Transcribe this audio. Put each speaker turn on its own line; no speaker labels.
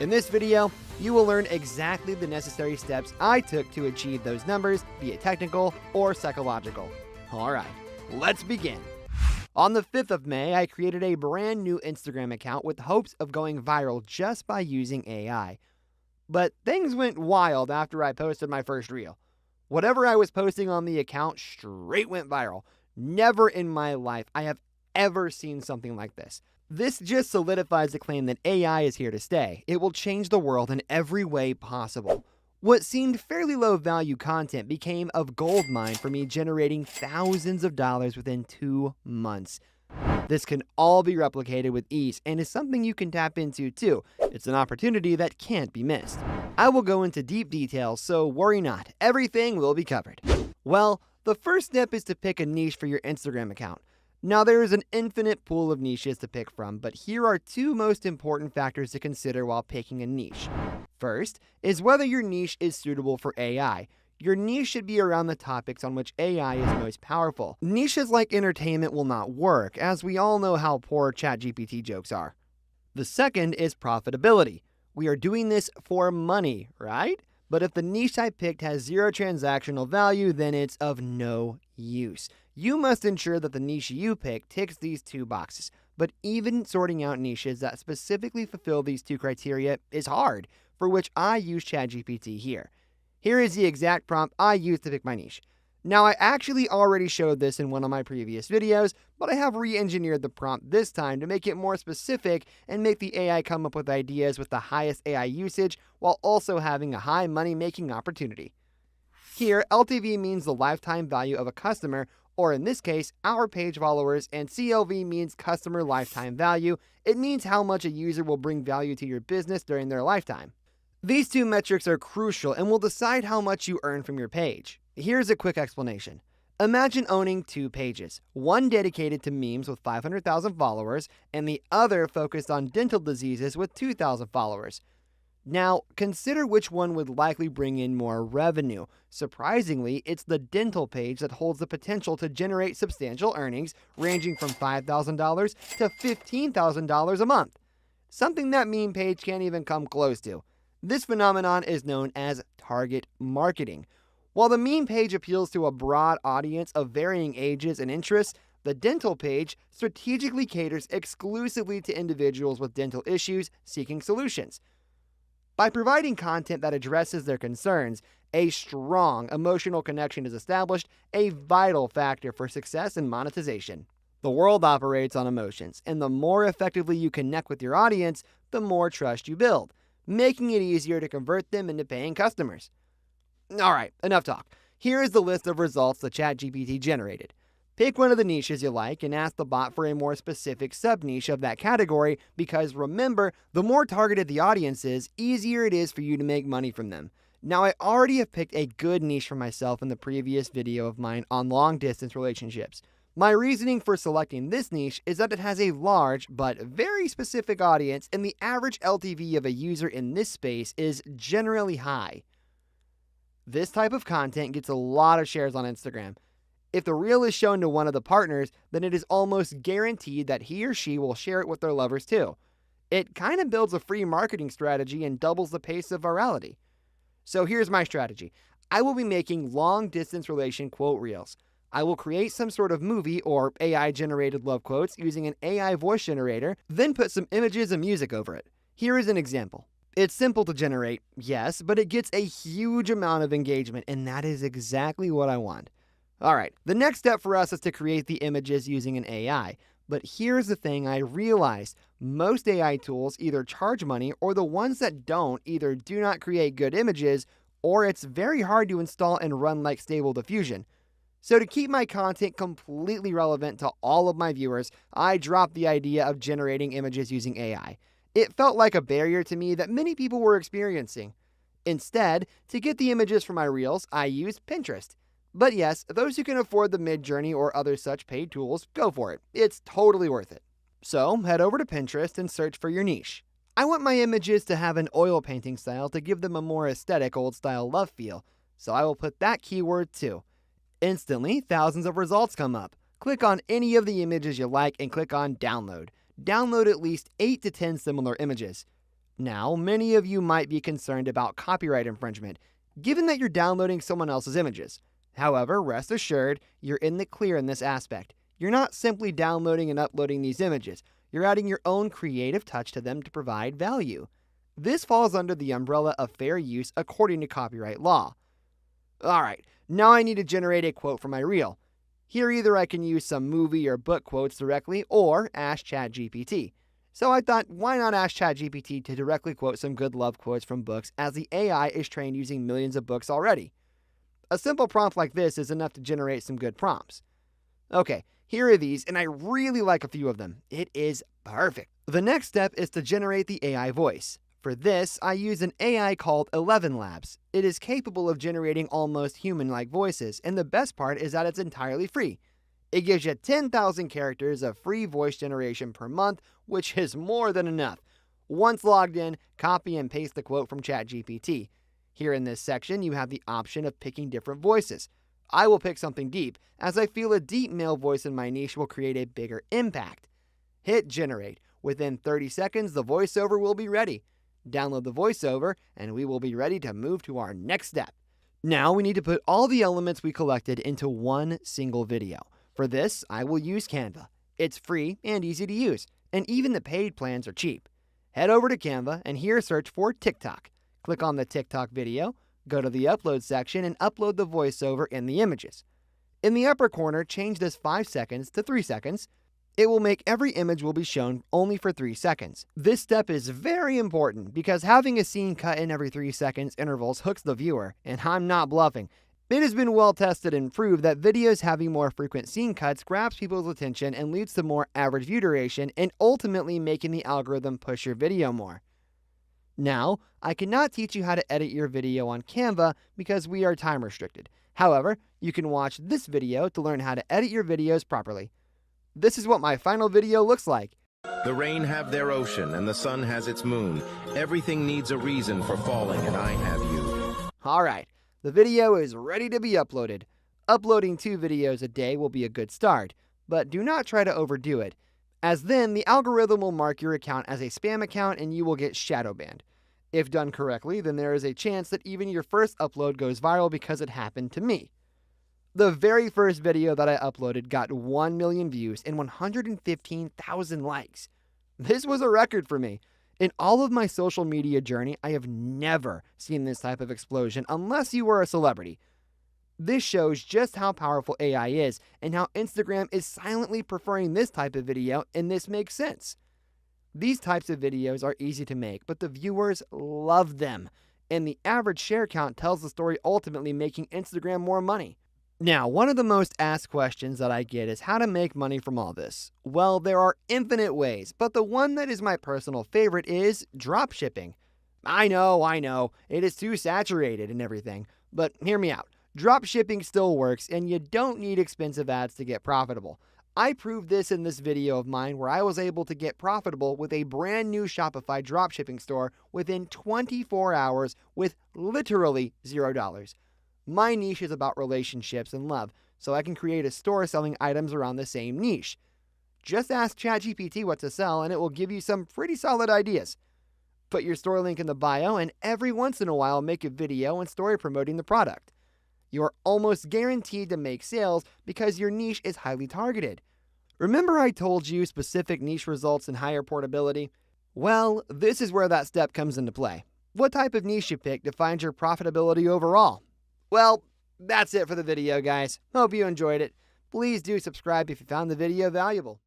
In this video, you will learn exactly the necessary steps I took to achieve those numbers, be it technical or psychological. Alright, let's begin. On the 5th of May, I created a brand new Instagram account with hopes of going viral just by using AI. But things went wild after I posted my first reel. Whatever I was posting on the account straight went viral. Never in my life I have ever seen something like this. This just solidifies the claim that AI is here to stay. It will change the world in every way possible. What seemed fairly low value content became a gold mine for me, generating thousands of dollars within 2 months. This can all be replicated with ease and is something you can tap into too. It's an opportunity that can't be missed. I will go into deep details, so worry not. Everything will be covered. Well, the first step is to pick a niche for your Instagram account. Now, there is an infinite pool of niches to pick from, but here are 2 most important factors to consider while picking a niche. First is whether your niche is suitable for AI. Your niche should be around the topics on which AI is most powerful. Niches like entertainment will not work, as we all know how poor ChatGPT jokes are. The second is profitability. We are doing this for money, right? But if the niche I picked has 0 transactional value, then it's of no use. You must ensure that the niche you pick ticks these 2 boxes. But even sorting out niches that specifically fulfill these 2 criteria is hard, for which I use ChatGPT here. Here is the exact prompt I used to pick my niche. Now, I actually already showed this in one of my previous videos, but I have re-engineered the prompt this time to make it more specific and make the AI come up with ideas with the highest AI usage while also having a high money-making opportunity. Here, LTV means the lifetime value of a customer, or in this case, our page followers, and CLV means customer lifetime value. It means how much a user will bring value to your business during their lifetime. These 2 metrics are crucial and will decide how much you earn from your page. Here's a quick explanation. Imagine owning 2 pages, one dedicated to memes with 500,000 followers and the other focused on dental diseases with 2,000 followers. Now, consider which one would likely bring in more revenue. Surprisingly, it's the dental page that holds the potential to generate substantial earnings ranging from $5,000 to $15,000 a month. Something that meme page can't even come close to. This phenomenon is known as target marketing. While the meme page appeals to a broad audience of varying ages and interests, the dental page strategically caters exclusively to individuals with dental issues seeking solutions. By providing content that addresses their concerns, a strong emotional connection is established, a vital factor for success and monetization. The world operates on emotions, and the more effectively you connect with your audience, the more trust you build, making it easier to convert them into paying customers. Alright, enough talk. Here is the list of results the ChatGPT generated. Pick one of the niches you like and ask the bot for a more specific sub-niche of that category, because remember, the more targeted the audience is, easier it is for you to make money from them. Now, I already have picked a good niche for myself in the previous video of mine on long-distance relationships. My reasoning for selecting this niche is that it has a large but very specific audience, and the average LTV of a user in this space is generally high. This type of content gets a lot of shares on Instagram. If the reel is shown to one of the partners, then it is almost guaranteed that he or she will share it with their lovers too. It kind of builds a free marketing strategy and doubles the pace of virality. So here's my strategy. I will be making long-distance relation quote reels. I will create some sort of movie or AI-generated love quotes using an AI voice generator, then put some images and music over it. Here is an example. It's simple to generate, yes, but it gets a huge amount of engagement, and that is exactly what I want. Alright, the next step for us is to create the images using an AI. But here's the thing I realized. Most AI tools either charge money, or the ones that don't either do not create good images, or it's very hard to install and run like Stable Diffusion. So to keep my content completely relevant to all of my viewers, I dropped the idea of generating images using AI. It felt like a barrier to me that many people were experiencing. Instead, to get the images for my reels, I used Pinterest. But yes, those who can afford the Midjourney or other such paid tools, go for it. It's totally worth it. So head over to Pinterest and search for your niche. I want my images to have an oil painting style to give them a more aesthetic old-style love feel, so I will put that keyword too. Instantly, thousands of results come up. Click on any of the images you like and click on Download. Download at least 8 to 10 similar images. Now, many of you might be concerned about copyright infringement, given that you're downloading someone else's images. However, rest assured, you're in the clear in this aspect. You're not simply downloading and uploading these images. You're adding your own creative touch to them to provide value. This falls under the umbrella of fair use according to copyright law. Alright, now I need to generate a quote for my reel. Here either I can use some movie or book quotes directly or ask ChatGPT. So I thought, why not ask ChatGPT to directly quote some good love quotes from books, as the AI is trained using millions of books already. A simple prompt like this is enough to generate some good prompts. Okay, here are these, and I really like a few of them. It is perfect. The next step is to generate the AI voice. For this, I use an AI called 11 Labs. It is capable of generating almost human-like voices, and the best part is that it's entirely free. It gives you 10,000 characters of free voice generation per month, which is more than enough. Once logged in, copy and paste the quote from ChatGPT. Here in this section, you have the option of picking different voices. I will pick something deep, as I feel a deep male voice in my niche will create a bigger impact. Hit generate. Within 30 seconds, the voiceover will be ready. Download the voiceover, and we will be ready to move to our next step. Now we need to put all the elements we collected into one single video. For this, I will use Canva. It's free and easy to use, and even the paid plans are cheap. Head over to Canva and here search for TikTok. Click on the TikTok video, go to the upload section and upload the voiceover in the images. In the upper corner, change this 5 seconds to 3 seconds. It will make every image will be shown only for 3 seconds. This step is very important because having a scene cut in every 3 seconds intervals hooks the viewer, and I'm not bluffing. It has been well tested and proved that videos having more frequent scene cuts grabs people's attention and leads to more average view duration and ultimately making the algorithm push your video more. Now, I cannot teach you how to edit your video on Canva because we are time restricted. However, you can watch this video to learn how to edit your videos properly. This is what my final video looks like.
The rain have their ocean and the sun has its moon. Everything needs a reason for falling, and I have you.
Alright, the video is ready to be uploaded. Uploading 2 videos a day will be a good start, but do not try to overdo it, as then the algorithm will mark your account as a spam account and you will get shadow banned. If done correctly, then there is a chance that even your first upload goes viral because it happened to me. The very first video that I uploaded got 1 million views and 115,000 likes. This was a record for me. In all of my social media journey, I have never seen this type of explosion unless you were a celebrity. This shows just how powerful AI is and how Instagram is silently preferring this type of video, and this makes sense. These types of videos are easy to make, but the viewers love them, and the average share count tells the story, ultimately making Instagram more money. Now, one of the most asked questions that I get is how to make money from all this. Well, there are infinite ways, but the one that is my personal favorite is dropshipping. I know, it is too saturated and everything, but hear me out. Dropshipping still works, and you don't need expensive ads to get profitable. I proved this in this video of mine where I was able to get profitable with a brand new Shopify dropshipping store within 24 hours with literally $0. My niche is about relationships and love, so I can create a store selling items around the same niche. Just ask ChatGPT what to sell and it will give you some pretty solid ideas. Put your store link in the bio and every once in a while make a video and story promoting the product. You're almost guaranteed to make sales because your niche is highly targeted. Remember I told you specific niche results and higher portability? Well, this is where that step comes into play. What type of niche you pick defines your profitability overall. Well, that's it for the video, guys. Hope you enjoyed it. Please do subscribe if you found the video valuable.